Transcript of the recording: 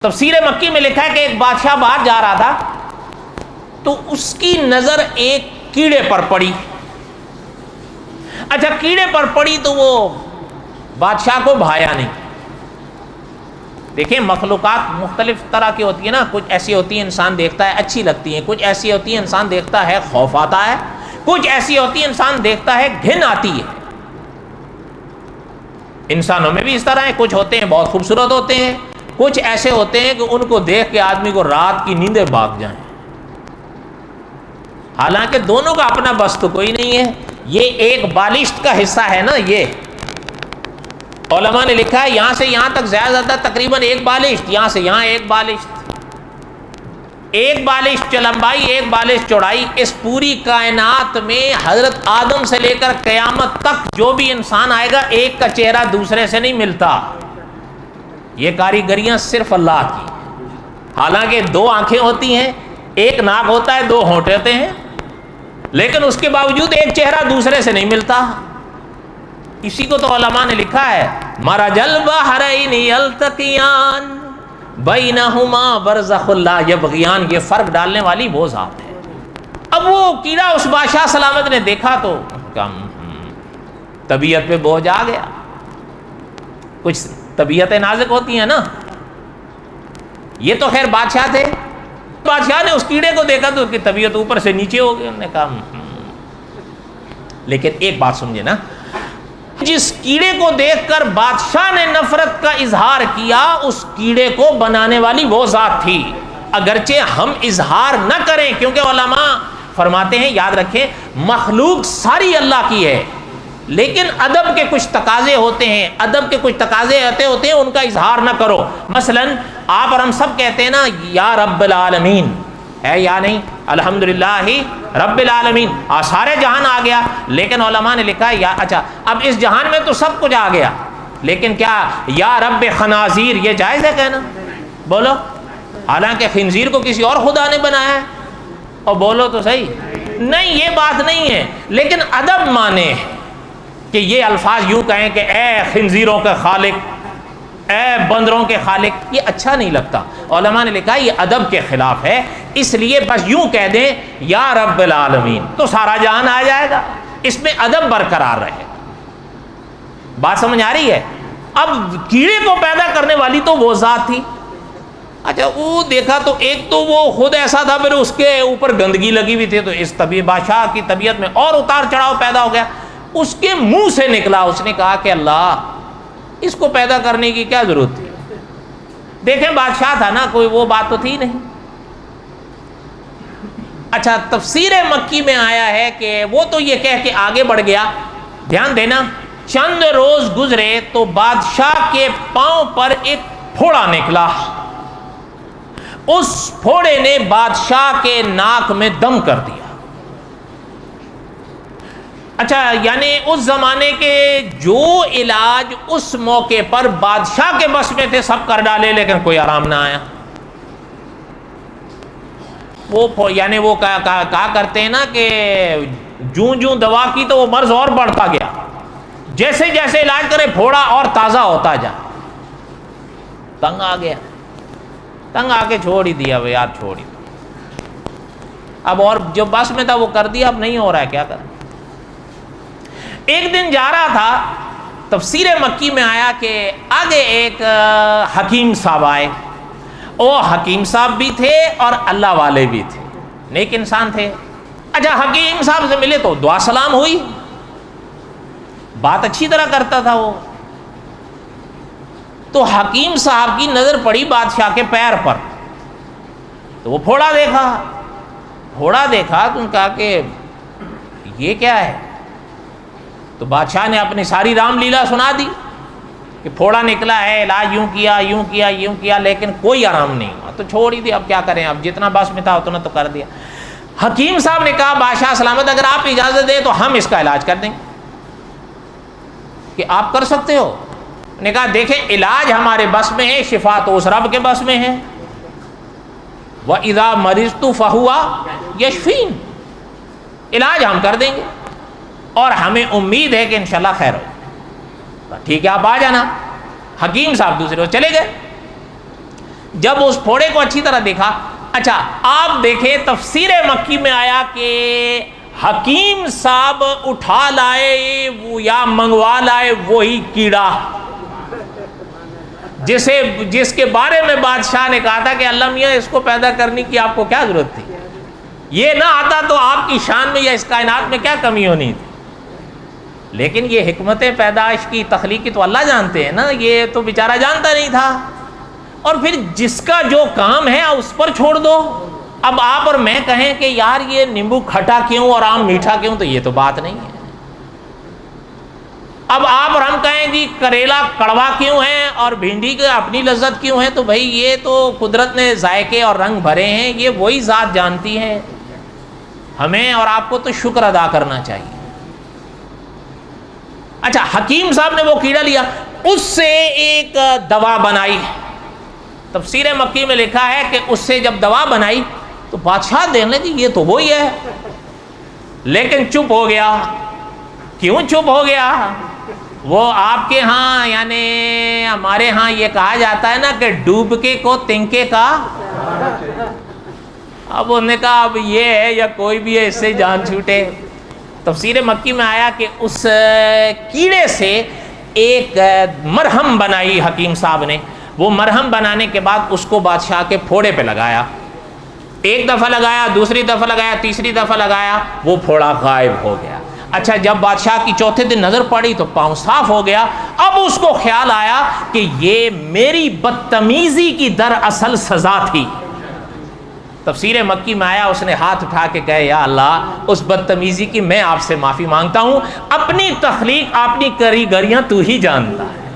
تفسیر مکی میں لکھا ہے کہ ایک بادشاہ باہر جا رہا تھا تو اس کی نظر ایک کیڑے پر پڑی. اچھا کیڑے پر پڑی تو وہ بادشاہ کو بھایا نہیں. دیکھیں مخلوقات مختلف طرح کی ہوتی ہیں نا, کچھ ایسی ہوتی ہیں انسان دیکھتا ہے اچھی لگتی ہیں, کچھ ایسی ہوتی ہیں انسان دیکھتا ہے خوف آتا ہے, کچھ ایسی ہوتی ہیں انسان دیکھتا ہے گھن آتی ہے. انسانوں میں بھی اس طرح ہیں, کچھ ہوتے ہیں بہت خوبصورت ہوتے ہیں, کچھ ایسے ہوتے ہیں کہ ان کو دیکھ کے آدمی کو رات کی نیندیں بھاگ جائیں. حالانکہ دونوں کا اپنا بس تو کوئی نہیں ہے. یہ ایک بالشت کا حصہ ہے نا. یہ علماء نے لکھا ہے یہاں سے یہاں تک زیادہ زیادہ تقریباً ایک بالشت, یہاں سے یہاں ایک بالشت, ایک بالشت لمبائی ایک بالشت چوڑائی. اس پوری کائنات میں حضرت آدم سے لے کر قیامت تک جو بھی انسان آئے گا ایک کا چہرہ دوسرے سے نہیں ملتا. یہ کاریگریاں صرف اللہ کی. حالانکہ دو آنکھیں ہوتی ہیں, ایک ناک ہوتا ہے, دو ہونٹ ہوتے ہیں, لیکن اس کے باوجود ایک چہرہ دوسرے سے نہیں ملتا. اسی کو تو علماء نے لکھا ہے مرج البحرین یلتقیان بینہما برزخ لا یبغیان. یہ فرق ڈالنے والی وہ ذات ہے. اب وہ کیڑا اس بادشاہ سلامت نے دیکھا تو طبیعت پہ بوجھ آ گیا. کچھ طبیعتیں نازک ہوتی ہیں نا. یہ تو خیر بادشاہ تھے, بادشاہ نے اس کیڑے کو دیکھا تو اس کی طبیعت اوپر سے نیچے ہو گئی. انہوں نے کہا لیکن ایک بات سمجھے نا, جس کیڑے کو دیکھ کر بادشاہ نے نفرت کا اظہار کیا اس کیڑے کو بنانے والی وہ ذات تھی. اگرچہ ہم اظہار نہ کریں, کیونکہ علماء فرماتے ہیں یاد رکھیں مخلوق ساری اللہ کی ہے, لیکن ادب کے کچھ تقاضے ہوتے ہیں, ادب کے کچھ تقاضے ہوتے ہیں, ان کا اظہار نہ کرو. مثلا آپ اور ہم سب کہتے ہیں نا یا رب العالمین, ہے یا نہیں, الحمدللہ رب العالمین, سارے جہان آ گیا. لیکن علماء نے لکھا ہے یا اچھا اب اس جہان میں تو سب کچھ آ گیا, لیکن کیا یا رب خنازیر یہ جائز ہے کہنا؟ بولو. حالانکہ خنزیر کو کسی اور خدا نے بنایا ہے, اور بولو تو صحیح. نہیں یہ بات نہیں ہے, لیکن ادب مانے کہ یہ الفاظ یوں کہیں کہ اے خنزیروں کے خالق, اے بندروں کے خالق, یہ اچھا نہیں لگتا. علماء نے لکھا یہ ادب کے خلاف ہے, اس لیے بس یوں کہہ دیں یا رب العالمین تو سارا جہان آ جائے گا. اس میں ادب برقرار رہے. بات سمجھ آ رہی ہے؟ اب کیڑے کو پیدا کرنے والی تو وہ ذات تھی. اچھا وہ دیکھا تو ایک تو وہ خود ایسا تھا, پھر اس کے اوپر گندگی لگی ہوئی تھی, تو اس بادشاہ کی طبیعت میں اور اتار چڑھاؤ پیدا ہو گیا. اس کے منہ سے نکلا, اس نے کہا کہ اللہ اس کو پیدا کرنے کی کیا ضرورت تھی. دیکھیں بادشاہ تھا نا, کوئی وہ بات تو تھی نہیں. اچھا تفسیر مکی میں آیا ہے کہ وہ تو یہ کہہ کے آگے بڑھ گیا. دھیان دینا, چند روز گزرے تو بادشاہ کے پاؤں پر ایک پھوڑا نکلا. اس پھوڑے نے بادشاہ کے ناک میں دم کر دیا. اچھا یعنی اس زمانے کے جو علاج اس موقع پر بادشاہ کے بس میں تھے سب کر ڈالے, لیکن کوئی آرام نہ آیا. وہ یعنی وہ کہا کرتے ہیں نا کہ جوں جوں دوا کی تو وہ مرض اور بڑھتا گیا. جیسے جیسے علاج کرے پھوڑا اور تازہ ہوتا جا. تنگ آ گیا, تنگ آ کے چھوڑ ہی دیا یار, چھوڑ ہی دیا. اب اور جو بس میں تھا وہ کر دیا, اب نہیں ہو رہا ہے, کیا کریں. ایک دن جا رہا تھا, تفسیر مکی میں آیا کہ آگے ایک حکیم صاحب آئے. وہ حکیم صاحب بھی تھے اور اللہ والے بھی تھے, نیک انسان تھے. اچھا حکیم صاحب سے ملے تو دعا سلام ہوئی, بات اچھی طرح کرتا تھا وہ. تو حکیم صاحب کی نظر پڑی بادشاہ کے پیر پر, تو وہ پھوڑا دیکھا. پھوڑا دیکھا تو کہا کہ یہ کیا ہے. تو بادشاہ نے اپنی ساری رام لیلا سنا دی کہ پھوڑا نکلا ہے, علاج یوں کیا یوں کیا یوں کیا, لیکن کوئی آرام نہیں ہوا. تو چھوڑ ہی دیا, اب کیا کریں, اب جتنا بس میں تھا اتنا تو کر دیا. حکیم صاحب نے کہا بادشاہ سلامت اگر آپ اجازت دیں تو ہم اس کا علاج کر دیں گے. کہ آپ کر سکتے ہو؟ نے کہا دیکھیں علاج ہمارے بس میں ہے, شفا تو اس رب کے بس میں ہے. وَإِذَا مَرِضْتُ فَهُوَ يَشْفِينِ, علاج ہم کر دیں گے اور ہمیں امید ہے کہ انشاءاللہ خیر ہو. ٹھیک ہے آپ آ جانا. حکیم صاحب دوسرے روز چلے گئے. جب اس پھوڑے کو اچھی طرح دیکھا، اچھا آپ دیکھیں تفسیر مکی میں آیا کہ حکیم صاحب اٹھا لائے وہ یا منگوا لائے وہی کیڑا جس کے بارے میں بادشاہ نے کہا تھا کہ اللہ میاں اس کو پیدا کرنے کی آپ کو کیا ضرورت تھی، یہ نہ آتا تو آپ کی شان میں یا اس کائنات میں کیا کمی ہونی تھی. لیکن یہ حکمت پیدائش کی تخلیق کی تو اللہ جانتے ہیں نا، یہ تو بیچارہ جانتا نہیں تھا. اور پھر جس کا جو کام ہے اس پر چھوڑ دو. اب آپ اور میں کہیں کہ یار یہ نیمبو کھٹا کیوں اور آم میٹھا کیوں، تو یہ تو بات نہیں ہے. اب آپ اور ہم کہیں جی کریلا کڑوا کیوں ہے اور بھنڈی کی اپنی لذت کیوں ہے، تو بھائی یہ تو قدرت نے ذائقے اور رنگ بھرے ہیں، یہ وہی ذات جانتی ہے. ہمیں اور آپ کو تو شکر ادا کرنا چاہیے. اچھا حکیم صاحب نے وہ کیڑا لیا، اس سے ایک دوا بنائی. تفسیر مکی میں لکھا ہے کہ اس سے جب دوا بنائی تو بادشاہ دیکھنے جی یہ تو وہی ہے، لیکن چپ ہو گیا. کیوں چپ ہو گیا؟ وہ آپ کے ہاں یعنی ہمارے ہاں یہ کہا جاتا ہے نا کہ ڈوبکے کو تنکے کا. اب انہوں نے کہا اب یہ ہے یا کوئی بھی ہے اس سے جان چھوٹے. تفسیر مکی میں آیا کہ اس کیڑے سے ایک مرہم بنائی حکیم صاحب نے. وہ مرہم بنانے کے بعد اس کو بادشاہ کے پھوڑے پہ لگایا. ایک دفعہ لگایا، دوسری دفعہ لگایا، تیسری دفعہ لگایا، وہ پھوڑا غائب ہو گیا. اچھا جب بادشاہ کی چوتھے دن نظر پڑی تو پاؤں صاف ہو گیا. اب اس کو خیال آیا کہ یہ میری بدتمیزی کی دراصل سزا تھی. تفسیر مکی میں آیا اس نے ہاتھ اٹھا کے کہے یا اللہ اس بدتمیزی کی میں آپ سے معافی مانگتا ہوں، اپنی تخلیق اپنی کاریگریاں تو ہی جانتا ہے.